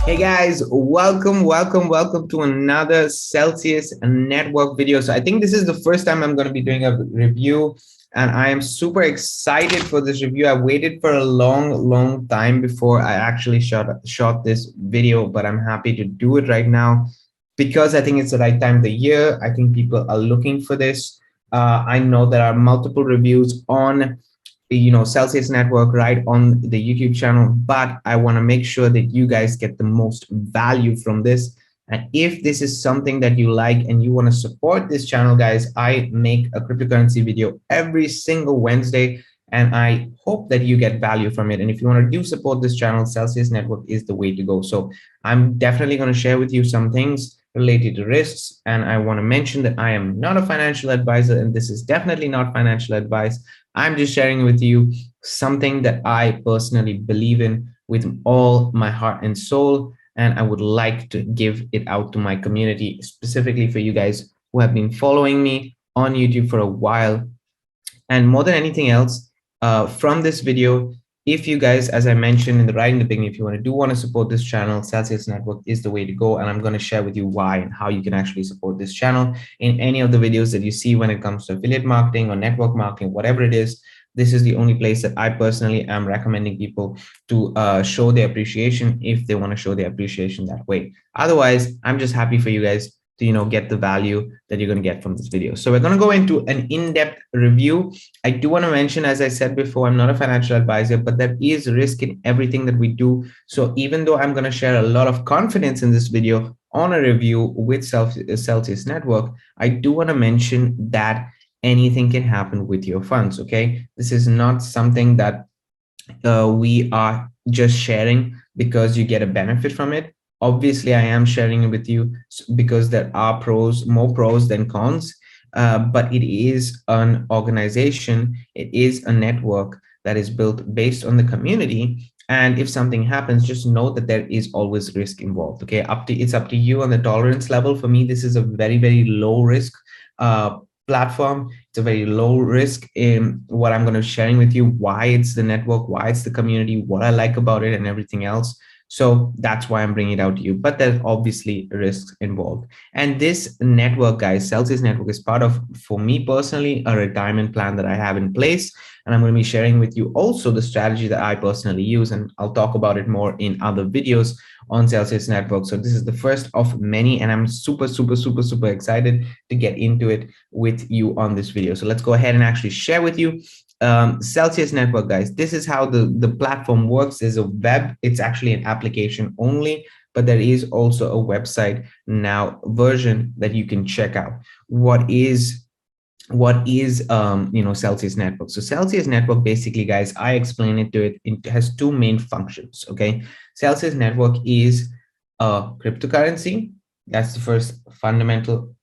Hey guys, welcome to another Celsius network video. So I think this is the first time I'm going to be doing a review, and I am super excited for this review. I waited for a long time before I actually shot this video, but I'm happy to do it right now because I think it's the right time of the year. I think people are looking for this. I know there are multiple reviews on Celsius network right on the YouTube channel, but I want to make sure that you guys get the most value from this. And if this is something that you like and you want to support this channel, guys, I make a cryptocurrency video every single Wednesday, and I hope that you get value from it. And if you want to do support this channel, Celsius network is the way to go. So I'm definitely going to share with you some things related to risks. And I want to mention that I am not a financial advisor, and this is definitely not financial advice. I'm just sharing with you something that I personally believe in with all my heart and soul. And I would like to give it out to my community, specifically for you guys who have been following me on YouTube for a while. And more than anything else, from this video, if you guys, as I mentioned in the beginning, if you want to support this channel, Celsius Network is the way to go. And I'm going to share with you why and how you can actually support this channel in any of the videos that you see when it comes to affiliate marketing or network marketing, whatever it is. This is the only place that I personally am recommending people to show their appreciation if they want to show their appreciation that way. Otherwise, I'm just happy for you guys to get the value that you're going to get from this video. So we're going to go into an in-depth review. I do want to mention, as I said before, I'm not a financial advisor, but there is risk in everything that we do. So even though I'm going to share a lot of confidence in this video on a review with Celsius Network, I do want to mention that anything can happen with your funds. Okay, this is not something that we are just sharing because you get a benefit from it. Obviously, I am sharing it with you because there are more pros than cons, but it is an organization, it is a network that is built based on the community. And if something happens, just know that there is always risk involved. Okay, it's up to you on the tolerance level. For me, this is a very low risk platform. It's a very low risk in what I'm going to be sharing with you, why it's the network, why it's the community, what I like about it, and everything else. So that's why I'm bringing it out to you. But there's obviously risks involved. And this network, guys, Celsius Network is part of, for me personally, a retirement plan that I have in place. And I'm going to be sharing with you also the strategy that I personally use. And I'll talk about it more in other videos on Celsius Network. So this is the first of many, and I'm super excited to get into it with you on this video. So let's go ahead and actually share with you Celsius Network, guys. This is how the platform works. There's a web, it's actually an application only, but there is also a website now version that you can check out. What is Celsius Network? So Celsius Network, basically, guys, I explain it to it. It has two main functions. Okay, Celsius Network is a cryptocurrency. That's the first fundamental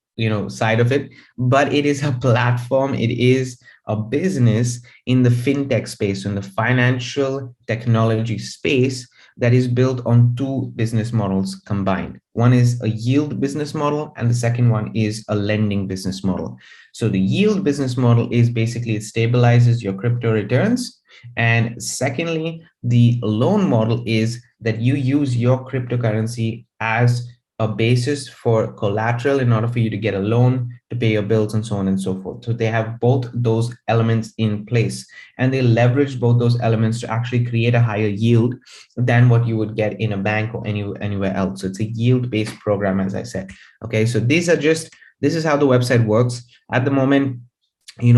side of it, but it is a platform. It is a business in the fintech space, in the financial technology space, that is built on two business models combined. One is a yield business model, and the second one is a lending business model. So the yield business model is basically it stabilizes your crypto returns. And secondly, the loan model is that you use your cryptocurrency as a basis for collateral in order for you to get a loan to pay your bills and so on and so forth. So they have both those elements in place, and they leverage both those elements to actually create a higher yield than what you would get in a bank or anywhere else. So it's a yield-based program, as I said. Okay, so this is how the website works at the moment.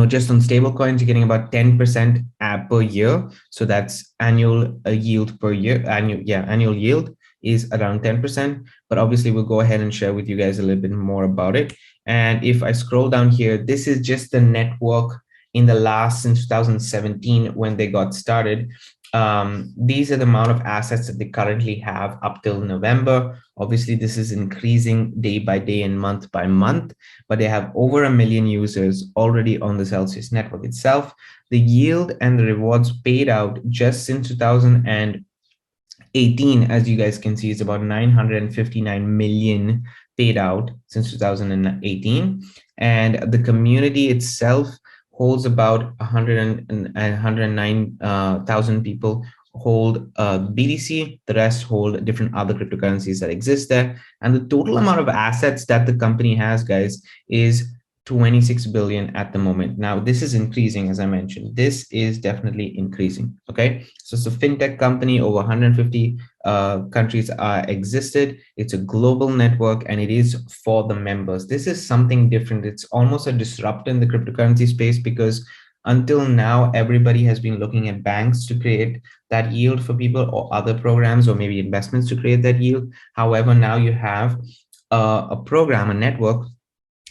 Just on stable coins, you're getting about 10% per year. So that's annual yield per year. Annual yield is around 10%. But obviously, we'll go ahead and share with you guys a little bit more about it. And if I scroll down here, this is just the network since 2017 when they got started. These are the amount of assets that they currently have up till November. Obviously, this is increasing day by day and month by month, but they have over 1 million users already on the Celsius network itself. The yield and the rewards paid out just since 2018, as you guys can see, is about 959 million paid out since 2018. And the community itself holds about 109,000 people hold BTC, the rest hold different other cryptocurrencies that exist there. And the total amount of assets that the company has, guys, is 26 billion at the moment. Now, this is increasing, as I mentioned. This is definitely increasing. Okay, so it's a fintech company. Over 150 countries are existed. It's a global network, and it is for the members. This is something different. It's almost a disruptor in the cryptocurrency space, because until now, everybody has been looking at banks to create that yield for people, or other programs, or maybe investments to create that yield. However, now you have a program, a network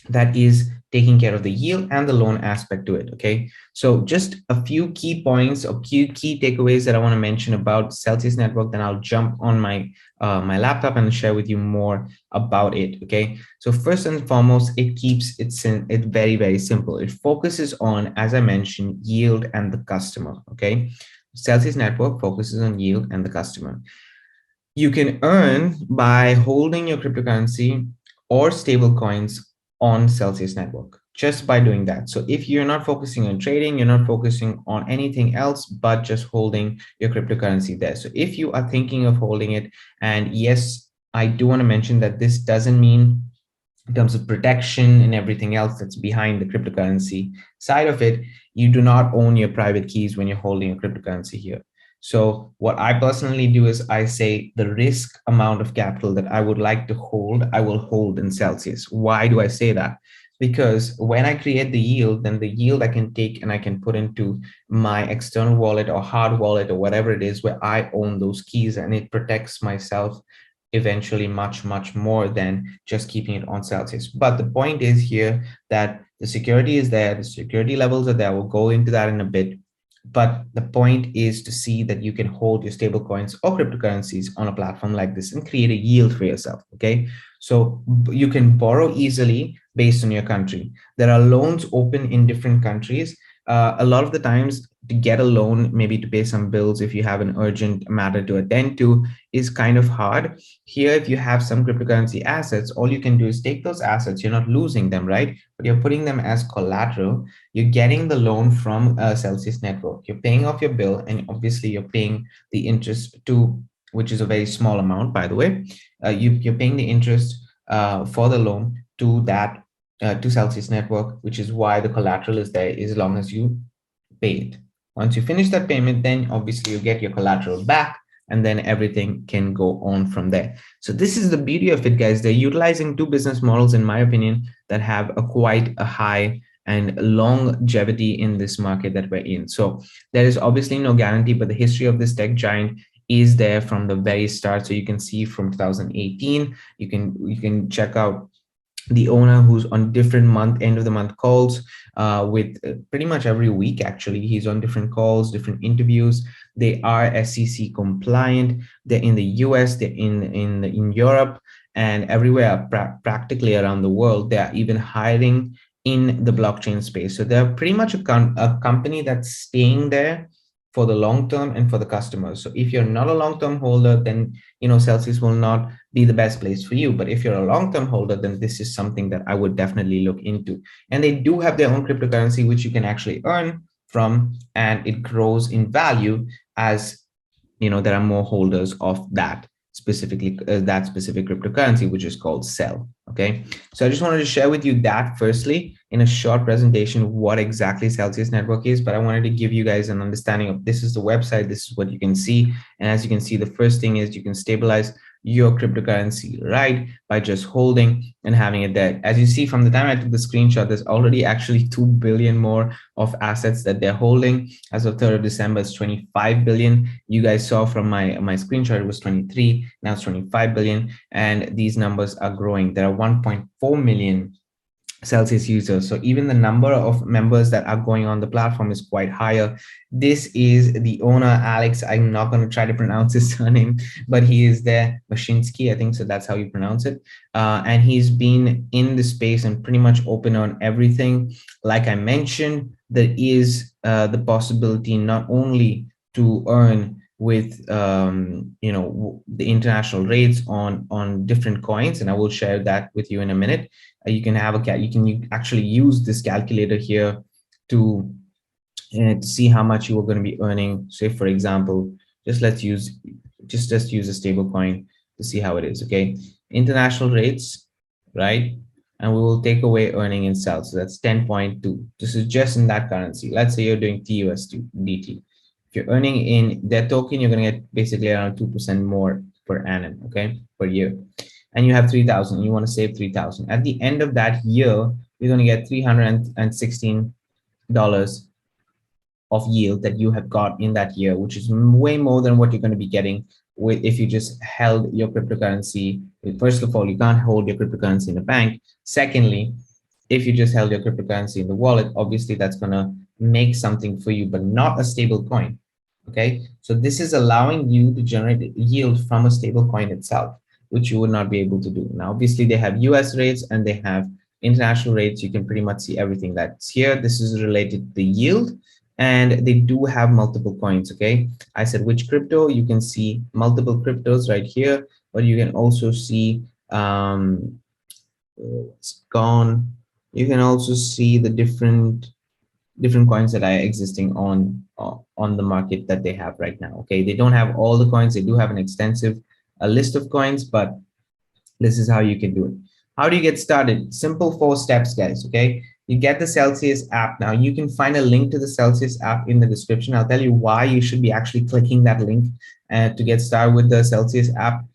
that is taking care of the yield and the loan aspect to it. Okay, so just a few key points or key takeaways that I want to mention about Celsius network, then I'll jump on my my laptop and share with you more about it. Okay, so first and foremost, it keeps it very simple. It focuses on, as I mentioned, yield and the customer. Okay, Celsius network focuses on yield and the customer. You can earn by holding your cryptocurrency or stable coins on Celsius network, just by doing that. So if you're not focusing on trading, you're not focusing on anything else but just holding your cryptocurrency there. So if you are thinking of holding it, and yes, I do want to mention that this doesn't mean, in terms of protection and everything else that's behind the cryptocurrency side of it, you do not own your private keys when you're holding a cryptocurrency here. So what I personally do is I say the risk amount of capital that I would like to hold, I will hold in Celsius. Why do I say that? Because when I create the yield, then the yield I can take and I can put into my external wallet or hard wallet or whatever it is, where I own those keys, and it protects myself eventually much more than just keeping it on Celsius. But the point is here that the security is there, the security levels are there. We'll go into that in a bit. But the point is to see that you can hold your stable coins or cryptocurrencies on a platform like this and create a yield for yourself. Okay, so you can borrow easily based on your country. There are loans open in different countries. A lot of the times, to get a loan, maybe to pay some bills if you have an urgent matter to attend to, is kind of hard. Here, if you have some cryptocurrency assets, all you can do is take those assets. You're not losing them, right? But you're putting them as collateral. You're getting the loan from Celsius network. You're paying off your bill, and obviously you're paying the interest to, which is a very small amount, by the way. You're paying the interest for the loan to that to Celsius network, which is why the collateral is there, as long as you pay it. Once you finish that payment, then obviously you get your collateral back, and then everything can go on from there. So this is the beauty of it, guys. They're utilizing two business models, in my opinion, that have quite a high and longevity in this market that we're in. So there is obviously no guarantee, but the history of this tech giant is there from the very start. So you can see from 2018, you can check out the owner, who's on different end of the month calls with pretty much every week. Actually, he's on different calls, different interviews. They are SEC compliant. They're in the US, they're in Europe, and everywhere practically around the world. They are even hiring in the blockchain space. So they're pretty much a company that's staying there for the long term and for the customers. So if you're not a long-term holder, then Celsius will not be the best place for you. But if you're a long-term holder, then this is something that I would definitely look into. And they do have their own cryptocurrency, which you can actually earn from, and it grows in value as there are more holders of that specific cryptocurrency, which is called Cell. Okay, so I just wanted to share with you that firstly in a short presentation what exactly Celsius network is, but I wanted to give you guys an understanding of, this is the website, this is what you can see. And as you can see, the first thing is you can stabilize your cryptocurrency, right, by just holding and having it there. As you see from the time I took the screenshot, there's already actually 2 billion more of assets that they're holding. As of 3rd of December, it's 25 billion. You guys saw from my screenshot, it was 23, now it's 25 billion. And these numbers are growing. There are 1.4 million Celsius users. So even the number of members that are going on the platform is quite higher. This is the owner, Alex. I'm not going to try to pronounce his surname, but he is there, Mashinsky, I think so, that's how you pronounce it. And he's been in the space and pretty much open on everything. Like I mentioned, there is the possibility not only to earn with the international rates on different coins, and I will share that with you in a minute. You can actually use this calculator here to see how much you are going to be earning. Say, for example, let's use just use a stable coin to see how it is. Okay, international rates, right? And we will take away earning in sell. So that's 10.2. This is just in that currency. Let's say you're doing TUSDT. If you're earning in that token, you're going to get basically around 2% more per annum, okay, per year. And you have 3,000. You want to save 3,000. At the end of that year, you're going to get $316 of yield that you have got in that year, which is way more than what you're going to be getting with if you just held your cryptocurrency. First of all, you can't hold your cryptocurrency in a bank. Secondly, if you just held your cryptocurrency in the wallet, obviously that's going to make something for you, but not a stable coin. Okay, so this is allowing you to generate yield from a stable coin itself, which you would not be able to do. Now, obviously, they have US rates and they have international rates. You can pretty much see everything that's here. This is related to the yield, and they do have multiple coins. Okay, I said which crypto. You can see multiple cryptos right here, but you can also see it's gone. You can also see the different coins that are existing on the market that they have right now. Okay, they don't have all the coins. They do have an extensive list of coins, but this is how you can do it. How do you get started? Simple 4 steps, guys. Okay, you get the Celsius app. Now you can find a link to the Celsius app in the description. I'll tell you why you should be actually clicking that link to get started with the Celsius app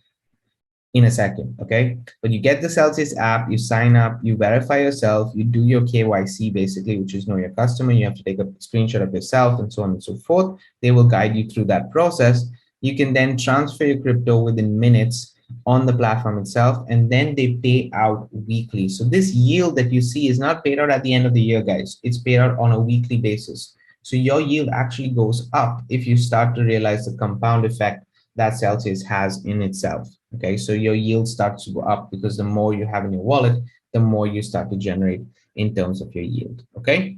in a second. Okay, but you get the Celsius app, you sign up, you verify yourself, you do your KYC basically, which is know your customer. You have to take a screenshot of yourself and so on and so forth. They will guide you through that process. You can then transfer your crypto within minutes on the platform itself, and then they pay out weekly. So this yield that you see is not paid out at the end of the year, guys. It's paid out on a weekly basis. So your yield actually goes up if you start to realize the compound effect that Celsius has in itself. Okay, so your yield starts to go up because the more you have in your wallet, the more you start to generate in terms of your yield. Okay,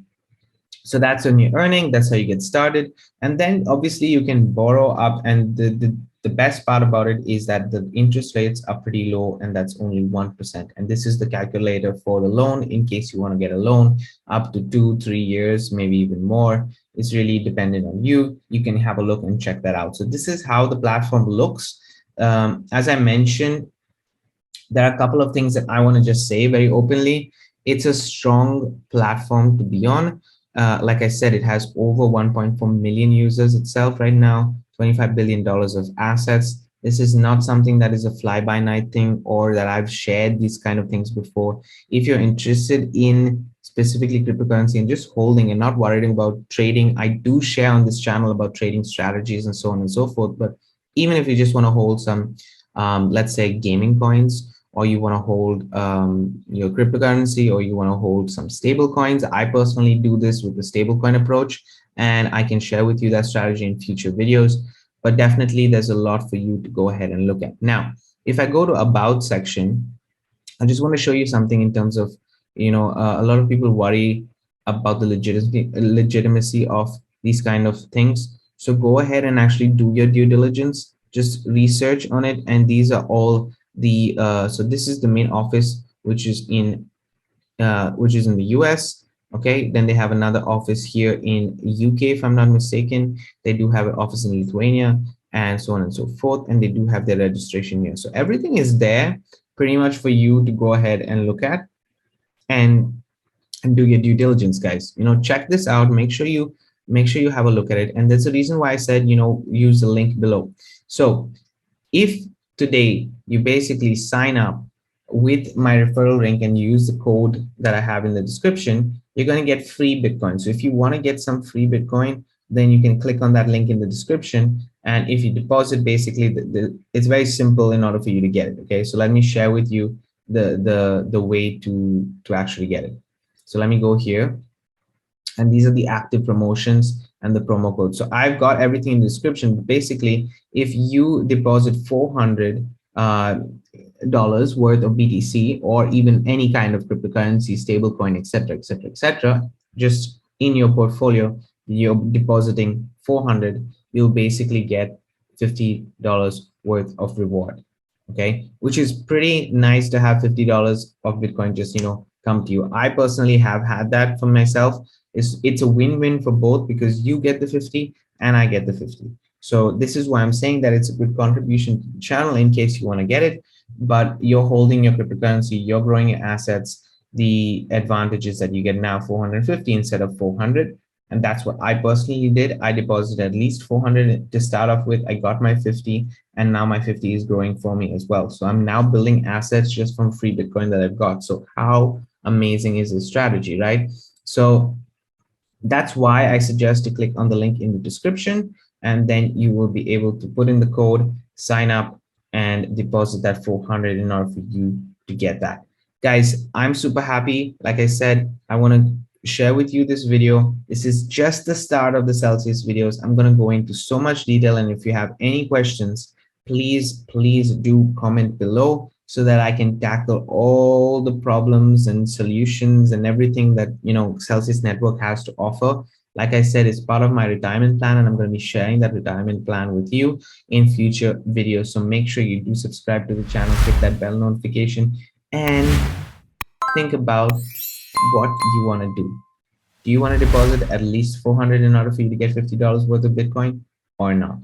so that's when you're earning. That's how you get started. And then obviously you can borrow up, and the best part about it is that the interest rates are pretty low, and that's only 1%. And this is the calculator for the loan in case you want to get a loan up to 2-3 years, maybe even more. It's really dependent on you. You can have a look and check that out. So this is how the platform looks. As I mentioned, there are a couple of things that I want to just say very openly. It's a strong platform to be on. Like I said, it has over 1.4 million users itself right now, $25 billion of assets. This is not something that is a fly-by-night thing or that I've shared these kind of things before. If you're interested in specifically cryptocurrency and just holding and not worrying about trading, I do share on this channel about trading strategies and so on and so forth. But even if you just want to hold some, let's say, gaming coins, or you want to hold your cryptocurrency, or you want to hold some stable coins. I personally do this with the stable coin approach, and I can share with you that strategy in future videos. But definitely there's a lot for you to go ahead and look at. Now, if I go to about section, I just want to show you something in terms of, a lot of people worry about the legitimacy of these kind of things. So go ahead and actually do your due diligence, just research on it. And these are all the so this is the main office, which is in the US. Okay, then they have another office here in UK, if I'm not mistaken. They do have an office in Lithuania, and so on and so forth, and they do have their registration here. So everything is there pretty much for you to go ahead and look at and do your due diligence, guys. Check this out. Make sure you have a look at it. And there's a reason why I said, use the link below. So if today you basically sign up with my referral link and use the code that I have in the description, you're going to get free Bitcoin. So if you want to get some free Bitcoin, then you can click on that link in the description. And if you deposit, basically, it's very simple in order for you to get it. Okay, so let me share with you the way to actually get it. So let me go here, and these are the active promotions and the promo code. So I've got everything in the description. Basically, if you deposit $400 worth of BTC, or even any kind of cryptocurrency, stablecoin, etc., etc., etc., just in your portfolio, you're depositing 400, you'll basically get $50 worth of reward. Okay, which is pretty nice to have $50 of Bitcoin just come to you. I personally have had that for myself. It's a win-win for both, because you get the 50 and I get the 50. So this is why I'm saying that it's a good contribution to the channel in case you want to get it, but you're holding your cryptocurrency, you're growing your assets. The advantage is that you get now 450 instead of 400. And that's what I personally did. I deposited at least 400 to start off with. I got my 50, and now my 50 is growing for me as well. So I'm now building assets just from free Bitcoin that I've got. So how amazing is this strategy, right? So that's why I suggest to click on the link in the description, and then you will be able to put in the code, sign up, and deposit that 400 in order for you to get that. Guys, I'm super happy. Like I said, I want to share with you this video. This is just the start of the Celsius videos. I'm going to go into so much detail, and if you have any questions, please do comment below so that I can tackle all the problems and solutions and everything that, you know, Celsius Network has to offer. Like I said, it's part of my retirement plan, and I'm going to be sharing that retirement plan with you in future videos. So make sure you do subscribe to the channel, click that bell notification, and think about what you want to do. Do you want to deposit at least 400 in order for you to get $50 worth of Bitcoin or not?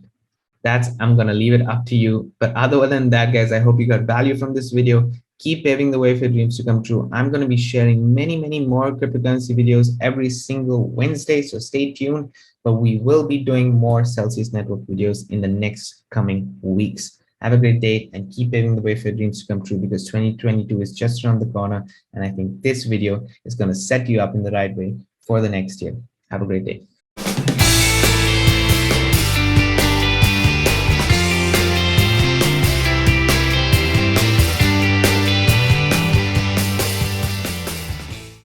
I'm going to leave it up to you. But other than that, guys, I hope you got value from this video. Keep paving the way for your dreams to come true. I'm going to be sharing many more cryptocurrency videos every single Wednesday, so stay tuned. But we will be doing more Celsius Network videos in the next coming weeks. Have a great day and keep paving the way for your dreams to come true, because 2022 is just around the corner. And I think this video is going to set you up in the right way for the next year. Have a great day.